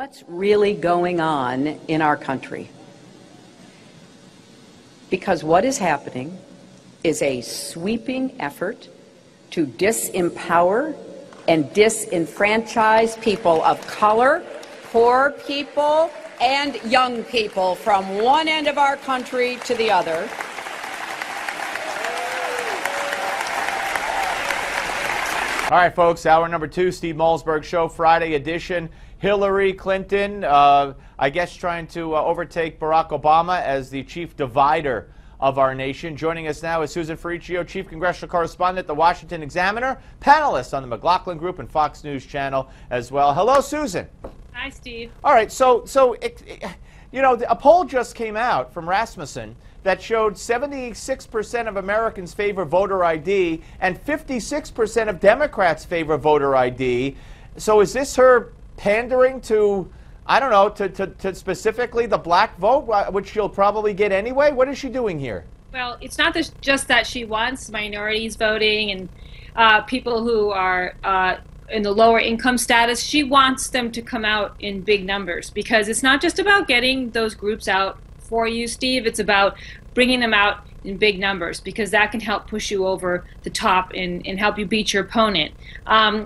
what's really going on in our country. Because what is happening is a sweeping effort to disempower and disenfranchise people of color, poor people, and young people from one end of our country to the other. All right, folks, hour number 2, Steve Malzberg Show, Friday edition. Hillary Clinton, I guess, trying to overtake Barack Obama as the chief divider of our nation. Joining us now is Susan Ferrechio, Chief Congressional Correspondent at the Washington Examiner, panelist on the McLaughlin Group and Fox News Channel as well. Hello, Susan. Hi, Steve. All right, you know, a poll just came out from Rasmussen that showed 76% of Americans favor voter ID and 56% of Democrats favor voter ID. So is this her pandering to, I don't know, to specifically the black vote, which she'll probably get anyway? What is she doing here? Well, it's not just that she wants minorities voting and people who are in the lower income status. She wants them to come out in big numbers, because it's not just about getting those groups out for you, Steve. It's about bringing them out in big numbers, because that can help push you over the top and help you beat your opponent.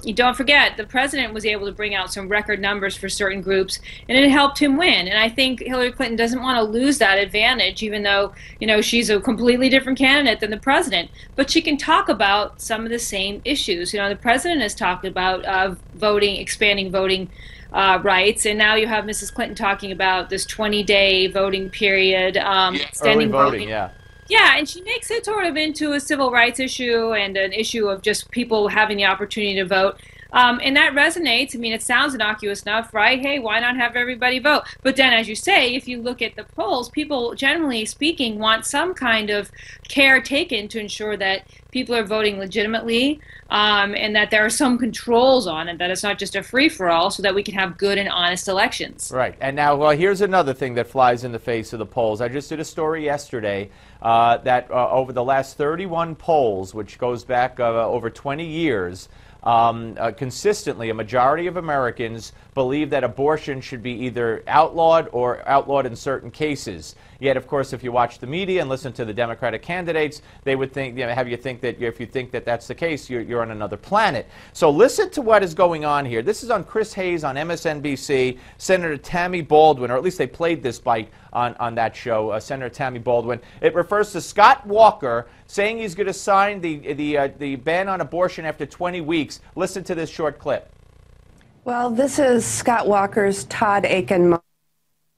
You don't forget, the president was able to bring out some record numbers for certain groups, and it helped him win. And I think Hillary Clinton doesn't want to lose that advantage, even though, you know, she's a completely different candidate than the president. But she can talk about some of the same issues. You know, the president has talked about voting, expanding voting rights, and now you have Mrs. Clinton talking about this 20-day voting period, extending voting. Yeah, and she makes it sort of into a civil rights issue and an issue of just people having the opportunity to vote. And that resonates. I mean, it sounds innocuous enough, right? Hey, why not have everybody vote? But then, as you say, if you look at the polls, people, generally speaking, want some kind of care taken to ensure that people are voting legitimately, and that there are some controls on it, that it's not just a free-for-all, so that we can have good and honest elections. Right. And now, well, here's another thing that flies in the face of the polls. I just did a story yesterday that over the last 31 polls, which goes back over 20 years, consistently, a majority of Americans believe that abortion should be either outlawed or outlawed in certain cases. Yet, of course, if you watch the media and listen to the Democratic candidates, they would think, you know, have you think that if you think that that's the case, you're on another planet. So listen to what is going on here. This is on Chris Hayes on MSNBC. Senator Tammy Baldwin, or at least they played this bite on that show, Senator Tammy Baldwin. It refers to Scott Walker saying he's going to sign the ban on abortion after 20 weeks. Listen to this short clip. Well, this is Scott Walker's Todd Aiken moment.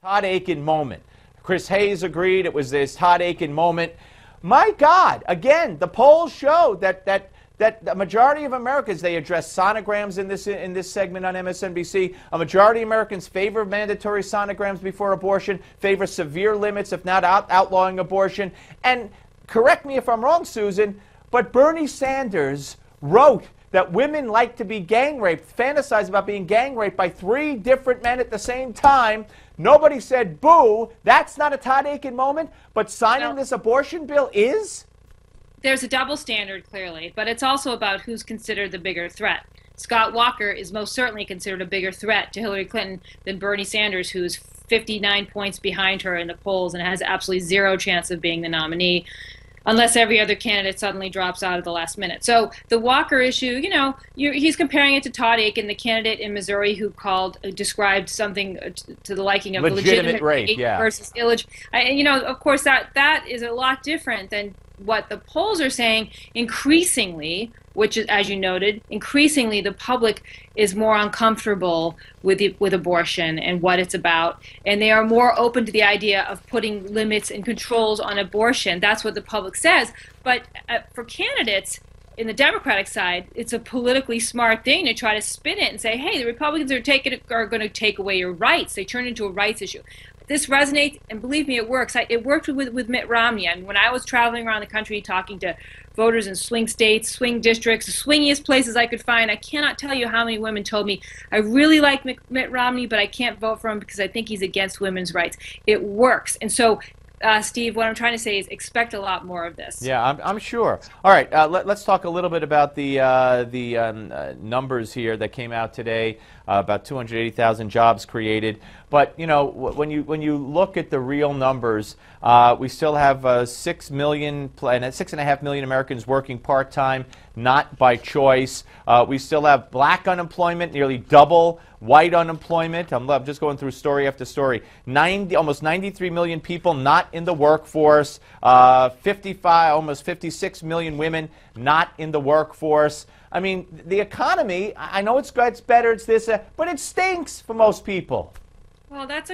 Todd Aiken moment. Chris Hayes agreed it was this Todd Aiken moment. My God, again, the polls show that the majority of Americans, they address sonograms in this segment on MSNBC. A majority of Americans favor mandatory sonograms before abortion, favor severe limits, if not outlawing abortion. And correct me if I'm wrong, Susan, but Bernie Sanders wrote that women like to be gang raped, fantasize about being gang raped by 3 different men at the same time. Nobody said, boo, that's not a Todd Aiken moment, but signing this abortion bill is? There's a double standard, clearly, but it's also about who's considered the bigger threat. Scott Walker is most certainly considered a bigger threat to Hillary Clinton than Bernie Sanders, who's 59 points behind her in the polls and has absolutely zero chance of being the nominee, unless every other candidate suddenly drops out at the last minute. So the Walker issue, you know, he's comparing it to Todd Aiken, the candidate in Missouri who described something to the liking of legitimate rape versus illegitimate. You know, of course, that is a lot different than what the polls are saying. Increasingly, which is, as you noted, increasingly the public is more uncomfortable with abortion and what it's about, and they are more open to the idea of putting limits and controls on abortion. That's what the public says. But for candidates in the Democratic side, it's a politically smart thing to try to spin it and say, hey, the Republicans are going to take away your rights. They turn it into a rights issue. This resonates, and believe me, it works. It worked with Mitt Romney. I mean, when I was traveling around the country talking to voters in swing states, swing districts, the swingiest places I could find, I cannot tell you how many women told me, I really like Mitt Romney, but I can't vote for him because I think he's against women's rights. It works. And so, Steve, what I'm trying to say is expect a lot more of this. Yeah, I'm sure. All right, let's talk a little bit about the numbers here that came out today. about 280,000 jobs created. But, you know, when you look at the real numbers, we still have 6 million and 6.5 million Americans working part-time, not by choice. We still have black unemployment, nearly double white unemployment. I'm just going through story after story. Almost 93 million people not in the workforce. almost 56 million women not in the workforce. I mean, the economy, I know it's good, it's better, it's this, but it stinks for most people. Well, that's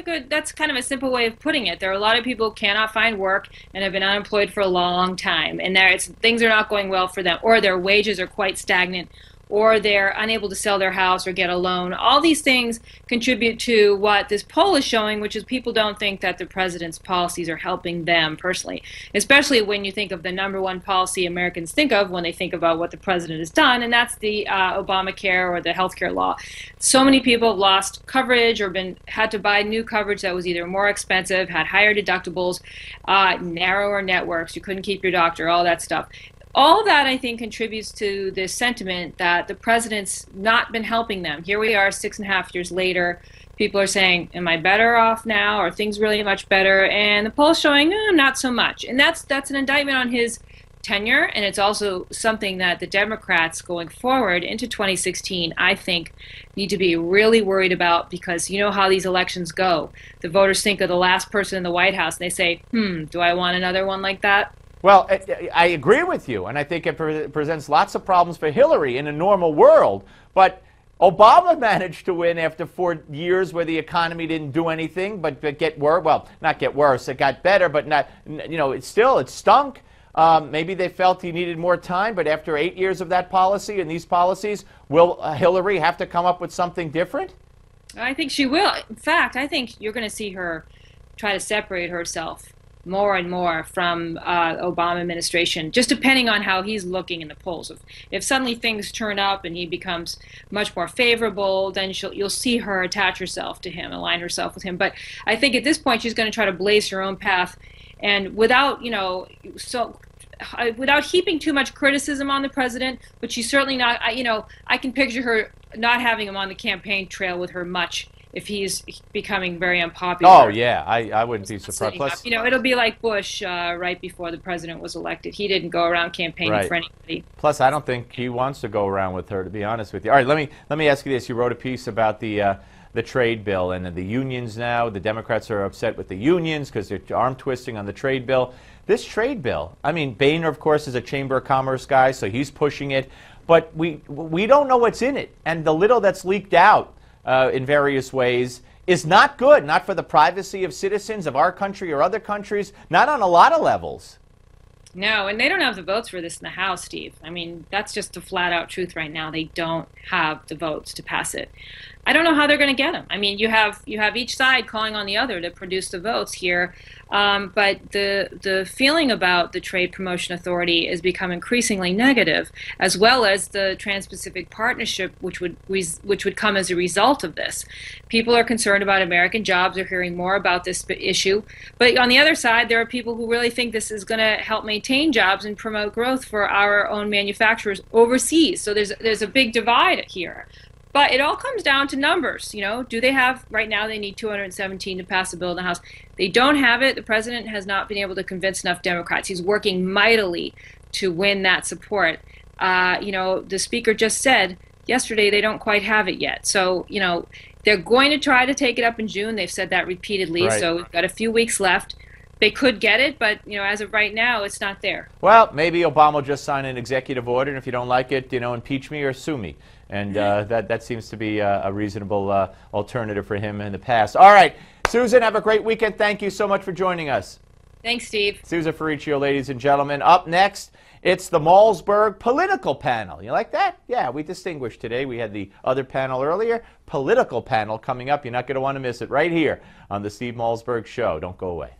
kind of a simple way of putting it. There are a lot of people who cannot find work and have been unemployed for a long time, and things are not going well for them, or their wages are quite stagnant, or they're unable to sell their house or get a loan. All these things contribute to what this poll is showing, which is people don't think that the president's policies are helping them personally, especially when you think of the #1 policy Americans think of when they think about what the president has done, and that's the Obamacare or the healthcare law. So many people have lost coverage or had to buy new coverage that was either more expensive, had higher deductibles, narrower networks, you couldn't keep your doctor, all that stuff. All that, I think, contributes to this sentiment that the president's not been helping them. Here we are 6.5 years later. People are saying, am I better off now? Are things really much better? And the poll's showing, not so much. And that's an indictment on his tenure, and it's also something that the Democrats going forward into 2016, I think, need to be really worried about, because you know how these elections go. The voters think of the last person in the White House, and they say, do I want another one like that? Well, I agree with you, and I think it presents lots of problems for Hillary in a normal world. But Obama managed to win after 4 years where the economy didn't do anything but get worse. Well, not get worse. It got better, but not. You know, it stunk. Maybe they felt he needed more time, but after 8 years of that policy and these policies, will Hillary have to come up with something different? I think she will. In fact, I think you're going to see her try to separate herself more and more from Obama administration, just depending on how he's looking in the polls. If suddenly things turn up and he becomes much more favorable, then you'll see her attach herself to him, align herself with him. But I think at this point she's going to try to blaze her own path, and without without heaping too much criticism on the president. But she's certainly not. I can picture her not having him on the campaign trail with her much if he's becoming very unpopular. Oh, yeah, I wouldn't be surprised. Plus, it'll be like Bush right before the president was elected. He didn't go around campaigning for anybody. Plus, I don't think he wants to go around with her, to be honest with you. All right, let me ask you this. You wrote a piece about the trade bill and the unions now. The Democrats are upset with the unions because they're arm twisting on the trade bill. This trade bill, I mean, Boehner, of course, is a Chamber of Commerce guy, so he's pushing it. But we don't know what's in it. And the little that's leaked out in various ways is not good, not for the privacy of citizens of our country or other countries, not on a lot of levels. No, and they don't have the votes for this in the House, Steve. I mean, that's just the flat-out truth right now. They don't have the votes to pass it. I don't know how they're going to get them. I mean, you have each side calling on the other to produce the votes here, but the feeling about the Trade Promotion Authority is become increasingly negative, as well as the Trans-Pacific Partnership, which would come as a result of this. People are concerned about American jobs. They're hearing more about this issue, but on the other side, there are people who really think this is going to help maintain jobs and promote growth for our own manufacturers overseas. So there's a big divide here. But it all comes down to numbers. Do they have, right now they need 217 to pass a bill in the House. They don't have it. The president has not been able to convince enough Democrats. He's working mightily to win that support. The speaker just said yesterday they don't quite have it yet. So, they're going to try to take it up in June. They've said that repeatedly. Right. So we've got a few weeks left. They could get it, but as of right now, it's not there. Well, maybe Obama will just sign an executive order, and if you don't like it, impeach me or sue me. And that seems to be a reasonable alternative for him in the past. All right, Susan, have a great weekend. Thank you so much for joining us. Thanks, Steve. Susan Ferrechio, ladies and gentlemen. Up next, it's the Malzberg political panel. You like that? Yeah, we distinguished today. We had the other panel earlier. Political panel coming up. You're not going to want to miss it right here on the Steve Malzberg Show. Don't go away.